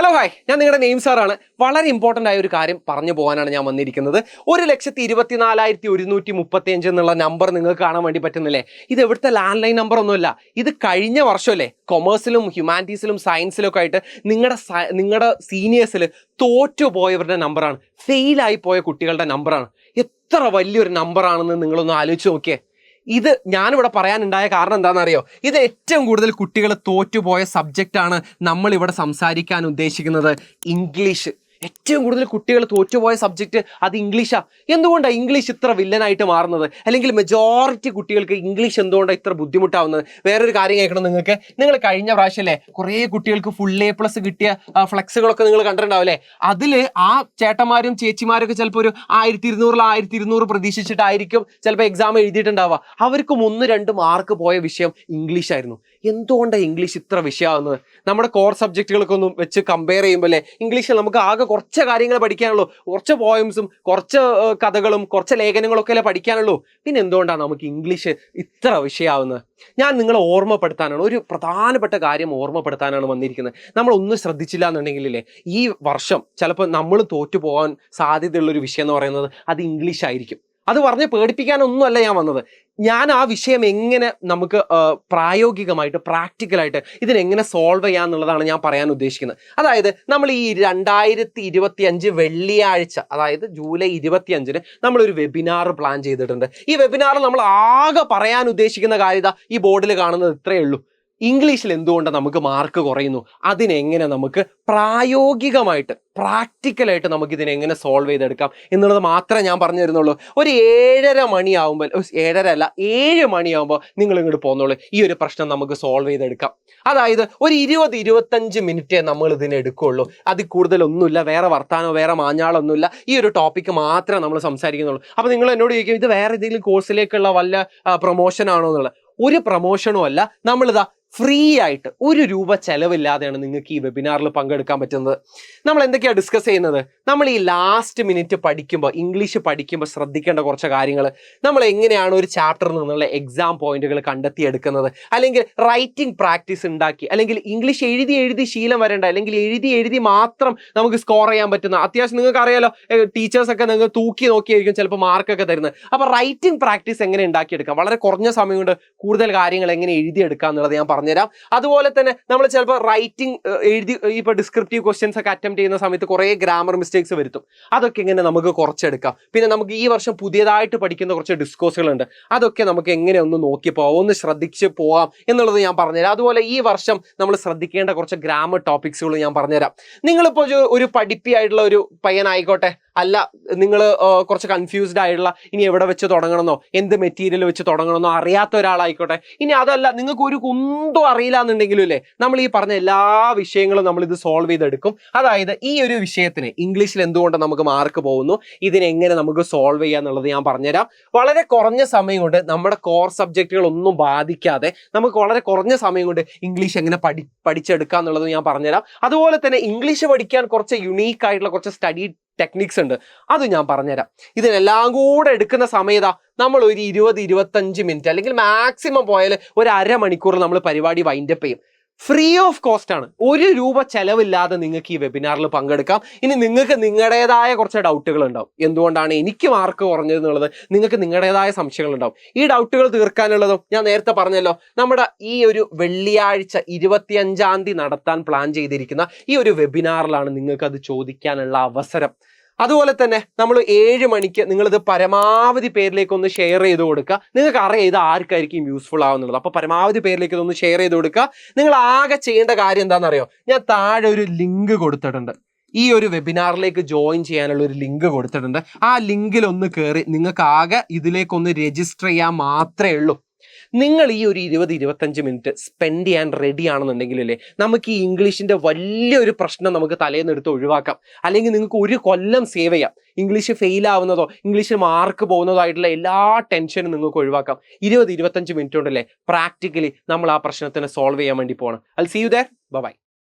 Hello hi, ഞാൻ നിങ്ങളുടെ name സാറാണ്. വളരെ ഇമ്പോർട്ടൻ്റ് ആയ ഒരു കാര്യം പറഞ്ഞു പോകാനാണ് ഞാൻ വന്നിരിക്കുന്നത്. 1,24,135 എന്നുള്ള നമ്പർ നിങ്ങൾക്ക് കാണാൻ വേണ്ടി പറ്റുന്നില്ലേ? ഇത് എവിടുത്തെ ലാൻഡ് ലൈൻ നമ്പർ ഒന്നുമില്ല. ഇത് കഴിഞ്ഞ വർഷമല്ലേ കൊമേഴ്സിലും ഹ്യൂമാനിറ്റീസിലും സയൻസിലും ഒക്കെ ആയിട്ട് നിങ്ങളുടെ സീനിയേഴ്സിൽ തോറ്റുപോയവരുടെ നമ്പറാണ്, ഫെയിലായി പോയ കുട്ടികളുടെ നമ്പറാണ്. എത്ര വലിയൊരു നമ്പറാണെന്ന് നിങ്ങളൊന്ന് ആലോചിച്ച് നോക്കിയേ. ഇത് ഞാനിവിടെ പറയാനുണ്ടായ കാരണം എന്താണെന്നറിയോ? ഇത് ഏറ്റവും കൂടുതൽ കുട്ടികൾ തോറ്റുപോയ സബ്ജക്റ്റാണ് നമ്മളിവിടെ സംസാരിക്കാൻ ഉദ്ദേശിക്കുന്നത്, ഇംഗ്ലീഷ്. ഏറ്റവും കൂടുതൽ കുട്ടികൾ തോറ്റുപോയ സബ്ജക്റ്റ് അത് ഇംഗ്ലീഷാണ്. എന്തുകൊണ്ടാണ് ഇംഗ്ലീഷ് ഇത്ര വില്ലനായിട്ട് മാറുന്നത്? അല്ലെങ്കിൽ മെജോറിറ്റി കുട്ടികൾക്ക് ഇംഗ്ലീഷ് എന്തുകൊണ്ടാണ് ഇത്ര ബുദ്ധിമുട്ടാവുന്നത്? വേറൊരു കാര്യം കേൾക്കണം നിങ്ങൾക്ക്. നിങ്ങൾ കഴിഞ്ഞ പ്രാവശ്യമല്ലേ കുറേ കുട്ടികൾക്ക് ഫുൾ A+ കിട്ടിയ ഫ്ലെക്സുകളൊക്കെ നിങ്ങൾ കണ്ടിട്ടുണ്ടാവില്ലേ? അതിൽ ആ ചേട്ടന്മാരും ചേച്ചിമാരൊക്കെ ചിലപ്പോൾ ഒരു 1200 പ്രതീക്ഷിച്ചിട്ടായിരിക്കും ചിലപ്പോൾ എക്സാം എഴുതിയിട്ടുണ്ടാവുക. അവർക്കും 1-2 മാർക്ക് പോയ വിഷയം ഇംഗ്ലീഷ് ആയിരുന്നു. എന്തുകൊണ്ടാണ് ഇംഗ്ലീഷ് ഇത്ര വിഷയമാകുന്നത്? നമ്മുടെ കോർ സബ്ജക്റ്റുകൾക്ക് ഒന്നും വെച്ച് കമ്പയർ ചെയ്യുമ്പോൾ അല്ലേ, ഇംഗ്ലീഷിൽ നമുക്ക് ആകെ കുറച്ച് കാര്യങ്ങൾ പഠിക്കാനുള്ളൂ. കുറച്ച് പോയംസും കുറച്ച് കഥകളും കുറച്ച് ലേഖനങ്ങളൊക്കെ അല്ലേ പഠിക്കാനുള്ളൂ. പിന്നെ എന്തുകൊണ്ടാണ് നമുക്ക് ഇംഗ്ലീഷ് ഇത്ര വിഷയമാവുന്നത്? ഞാൻ നിങ്ങളെ ഓർമ്മപ്പെടുത്താനാണ്, ഒരു പ്രധാനപ്പെട്ട കാര്യം ഓർമ്മപ്പെടുത്താനാണ് വന്നിരിക്കുന്നത്. നമ്മളൊന്നും ശ്രദ്ധിച്ചില്ല എന്നുണ്ടെങ്കിലേ ഈ വർഷം ചിലപ്പോൾ നമ്മൾ തോറ്റുപോകാൻ സാധ്യതയുള്ളൊരു വിഷയം എന്ന് പറയുന്നത് അത് ഇംഗ്ലീഷ് ആയിരിക്കും. അത് പറഞ്ഞ് പേടിപ്പിക്കാനൊന്നുമല്ല ഞാൻ വന്നത്. ഞാൻ ആ വിഷയം എങ്ങനെ നമുക്ക് പ്രായോഗികമായിട്ട് പ്രാക്ടിക്കലായിട്ട് ഇതിനെങ്ങനെ സോൾവ് ചെയ്യാന്നുള്ളതാണ് ഞാൻ പറയാൻ ഉദ്ദേശിക്കുന്നത്. അതായത് നമ്മൾ ഈ 2025 വെള്ളിയാഴ്ച, അതായത് ജൂലൈ 25-ന് നമ്മളൊരു വെബിനാർ പ്ലാൻ ചെയ്തിട്ടുണ്ട്. ഈ വെബിനാറിൽ നമ്മൾ ആകെ പറയാൻ ഉദ്ദേശിക്കുന്ന കാര്യത ഈ ബോർഡിൽ കാണുന്നത് ഇത്രയേ ഉള്ളൂ: ഇംഗ്ലീഷിൽ എന്തുകൊണ്ട് നമുക്ക് മാർക്ക് കുറയുന്നു, അതിനെങ്ങനെ നമുക്ക് പ്രായോഗികമായിട്ട് പ്രാക്ടിക്കലായിട്ട് നമുക്ക് ഇതിനെങ്ങനെ സോൾവ് ചെയ്തെടുക്കാം എന്നുള്ളത് മാത്രമേ ഞാൻ പറഞ്ഞു തരുന്നുള്ളൂ. ഒരു 7:30 മണിയാവുമ്പോൾ, 7 മണിയാവുമ്പോൾ നിങ്ങൾ ഇങ്ങോട്ട് പോകുന്നുള്ളൂ. ഈ ഒരു പ്രശ്നം നമുക്ക് സോൾവ് ചെയ്തെടുക്കാം. അതായത് ഒരു 20-25 മിനിറ്റേ നമ്മൾ ഇതിനെ എടുക്കുകയുള്ളൂ. അതിൽ കൂടുതലൊന്നുമില്ല, വേറെ വർത്താനോ വേറെ മാഞ്ഞാളൊന്നുമില്ല. ഈ ഒരു ടോപ്പിക്ക് മാത്രമേ നമ്മൾ സംസാരിക്കുന്നുള്ളൂ. അപ്പോൾ നിങ്ങൾ എന്നോട് ചോദിക്കും, ഇത് വേറെ ഏതെങ്കിലും കോഴ്സിലേക്കുള്ള വല്ല പ്രൊമോഷൻ ആണോ എന്നുള്ളത്? ഒരു പ്രൊമോഷനും അല്ല. നമ്മളിതാ ഫ്രീ ആയിട്ട് 1 രൂപ ചെലവില്ലാതെയാണ് നിങ്ങൾക്ക് ഈ വെബിനാറിൽ പങ്കെടുക്കാൻ പറ്റുന്നത്. നമ്മൾ എന്തൊക്കെയാണ് ഡിസ്കസ് ചെയ്യുന്നത്? നമ്മൾ ഈ ലാസ്റ്റ് മിനിറ്റ് പഠിക്കുമ്പോൾ, ഇംഗ്ലീഷ് പഠിക്കുമ്പോൾ ശ്രദ്ധിക്കേണ്ട കുറച്ച് കാര്യങ്ങൾ. നമ്മൾ എങ്ങനെയാണ് ഒരു ചാപ്റ്ററിൽ നിന്നുള്ള എക്സാം പോയിന്റുകൾ കണ്ടെത്തിയെടുക്കുന്നത്, അല്ലെങ്കിൽ റൈറ്റിംഗ് പ്രാക്ടീസ് ഉണ്ടാക്കി, അല്ലെങ്കിൽ ഇംഗ്ലീഷ് എഴുതി ശീലം വരേണ്ട, അല്ലെങ്കിൽ എഴുതി മാത്രം നമുക്ക് സ്കോർ ചെയ്യാൻ പറ്റുന്ന, അത്യാവശ്യം നിങ്ങൾക്ക് അറിയാലോ ടീച്ചേഴ്സൊക്കെ നിങ്ങൾ തൂക്കി നോക്കിയായിരിക്കും ചിലപ്പോൾ മാർക്കൊക്കെ തരുന്നത്. അപ്പോൾ റൈറ്റിംഗ് പ്രാക്ടീസ് എങ്ങനെ ഉണ്ടാക്കിയെടുക്കാം, വളരെ കുറഞ്ഞ സമയം കൊണ്ട് കൂടുതൽ കാര്യങ്ങൾ എങ്ങനെ എഴുതിയെടുക്കുക എന്നുള്ളത് ഞാൻ പറഞ്ഞുതരാം. അതുപോലെ തന്നെ നമ്മൾ ചിലപ്പോൾ റൈറ്റിംഗ് ഇപ്പോൾ ഡിസ്ക്രിപ്റ്റീവ് ക്വസ്റ്റ്യൻസ് ഒക്കെ അറ്റംപ്റ്റ് ചെയ്യുന്ന സമയത്ത് കുറേ ഗ്രാമർ മിസ്റ്റേക്സ് വരുത്തും. അതൊക്കെ എങ്ങനെ നമുക്ക് കുറച്ചെടുക്കാം. പിന്നെ നമുക്ക് ഈ വർഷം പുതിയതായിട്ട് പഠിക്കുന്ന കുറച്ച് ഡിസ്കോഴ്സുകളുണ്ട്, അതൊക്കെ നമുക്ക് എങ്ങനെ ഒന്ന് നോക്കി പോകാം, ഒന്ന് ശ്രദ്ധിച്ച് പോകാം എന്നുള്ളത് ഞാൻ പറഞ്ഞുതരാം. അതുപോലെ ഈ വർഷം നമ്മൾ ശ്രദ്ധിക്കേണ്ട കുറച്ച് ഗ്രാമർ ടോപ്പിക്സുകൾ ഞാൻ പറഞ്ഞുതരാം. നിങ്ങളിപ്പോൾ ഒരു പഠിപ്പിയായിട്ടുള്ള ഒരു പയ്യനായിക്കോട്ടെ, അല്ല നിങ്ങൾ കുറച്ച് കൺഫ്യൂസ്ഡ് ആയിട്ടുള്ള, ഇനി എവിടെ വെച്ച് തുടങ്ങണമെന്നോ എന്ത് മെറ്റീരിയൽ വെച്ച് തുടങ്ങണമെന്നോ അറിയാത്ത ഒരാളായിക്കോട്ടെ, ഇനി അതല്ല നിങ്ങൾക്ക് ഒരു കുന്തോ അറിയില്ല എന്നുണ്ടെങ്കിലും ഇല്ലേ, നമ്മൾ ഈ പറഞ്ഞ എല്ലാ വിഷയങ്ങളും നമ്മൾ ഇത് സോൾവ് ചെയ്തെടുക്കും. അതായത് ഈ ഒരു വിഷയത്തിന് ഇംഗ്ലീഷിൽ എന്തുകൊണ്ട് നമുക്ക് മാർക്ക് പോകുന്നു, ഇതിനെങ്ങനെ നമുക്ക് സോൾവ് ചെയ്യുക എന്നുള്ളത് ഞാൻ പറഞ്ഞുതരാം. വളരെ കുറഞ്ഞ സമയം കൊണ്ട് നമ്മുടെ കോർ സബ്ജക്റ്റുകളൊന്നും ബാധിക്കാതെ നമുക്ക് വളരെ കുറഞ്ഞ സമയം കൊണ്ട് ഇംഗ്ലീഷ് എങ്ങനെ പഠിച്ചെടുക്കുക എന്നുള്ളത് ഞാൻ പറഞ്ഞുതരാം. അതുപോലെ തന്നെ ഇംഗ്ലീഷ് പഠിക്കാൻ കുറച്ച് യുണീക്ക് ആയിട്ടുള്ള കുറച്ച് സ്റ്റഡി ടെക്നിക്സ് ഉണ്ട്, അത് ഞാൻ പറഞ്ഞുതരാം. ഇതിനെല്ലാം കൂടെ എടുക്കുന്ന സമയത്താ നമ്മൾ ഒരു 20-25 മിനിറ്റ്, അല്ലെങ്കിൽ മാക്സിമം പോയാൽ ഒരു അരമണിക്കൂർ നമ്മൾ പരിപാടി വൈൻഡപ്പ് ചെയ്യും. ഫ്രീ ഓഫ് കോസ്റ്റ് ആണ്, 1 രൂപ ചെലവില്ലാതെ നിങ്ങൾക്ക് ഈ വെബിനാറിൽ പങ്കെടുക്കാം. ഇനി നിങ്ങൾക്ക് നിങ്ങളുടേതായ കുറച്ച് ഡൗട്ടുകൾ ഉണ്ടാവും, എന്തുകൊണ്ടാണ് എനിക്ക് മാർക്ക് കുറഞ്ഞത് എന്നുള്ളത്. നിങ്ങൾക്ക് നിങ്ങളുടേതായ സംശയങ്ങൾ ഉണ്ടാവും. ഈ ഡൗട്ടുകൾ തീർക്കാനുള്ളതും ഞാൻ നേരത്തെ പറഞ്ഞല്ലോ, നമ്മുടെ ഈ ഒരു വെള്ളിയാഴ്ച 25-ാം തീയതി നടത്താൻ പ്ലാൻ ചെയ്തിരിക്കുന്ന ഈ ഒരു വെബിനാറിലാണ് നിങ്ങൾക്ക് അത് ചോദിക്കാനുള്ള അവസരം. അതുപോലെ തന്നെ നമ്മൾ 7 മണിക്ക് നിങ്ങളിത് പരമാവധി പേരിലേക്ക് ഒന്ന് ഷെയർ ചെയ്ത് കൊടുക്കുക. നിങ്ങൾക്ക് അറിയാം ഇത് ആർക്കായിരിക്കും യൂസ്ഫുൾ ആവുന്നുള്ളത്. അപ്പോൾ പരമാവധി പേരിലേക്ക് ഇതൊന്ന് ഷെയർ ചെയ്ത് കൊടുക്കുക. നിങ്ങൾ ആകെ ചെയ്യേണ്ട കാര്യം എന്താണെന്നറിയോ? ഞാൻ താഴെ ഒരു ലിങ്ക് കൊടുത്തിട്ടുണ്ട്, ഈ ഒരു വെബിനാറിലേക്ക് ജോയിൻ ചെയ്യാനുള്ള ഒരു ലിങ്ക് കൊടുത്തിട്ടുണ്ട്. ആ ലിങ്കിൽ ഒന്ന് കയറി നിങ്ങൾക്ക് ആകെ ഇതിലേക്കൊന്ന് രജിസ്റ്റർ ചെയ്യാൻ മാത്രമേ ഉള്ളൂ. നിങ്ങൾ ഈ ഒരു 20-25 മിനിറ്റ് സ്പെൻഡ് ചെയ്യാൻ റെഡി ആണെന്നുണ്ടെങ്കിലല്ലേ നമുക്ക് ഈ ഇംഗ്ലീഷിൻ്റെ വലിയൊരു പ്രശ്നം നമുക്ക് തലേന്ന് എടുത്ത് ഒഴിവാക്കാം. അല്ലെങ്കിൽ നിങ്ങൾക്ക് 1 കൊല്ലം സേവ് ചെയ്യാം. ഇംഗ്ലീഷ് ഫെയിൽ ആവുന്നതോ ഇംഗ്ലീഷ് മാർക്ക് പോകുന്നതോ ആയിട്ടുള്ള എല്ലാ ടെൻഷനും നിങ്ങൾക്ക് ഒഴിവാക്കാം. 20-25 മിനിറ്റ് കൊണ്ടല്ലേ പ്രാക്ടിക്കലി നമ്മൾ ആ പ്രശ്നത്തിനെ സോൾവ് ചെയ്യാൻ വേണ്ടി പോകണം. I will see you there. By.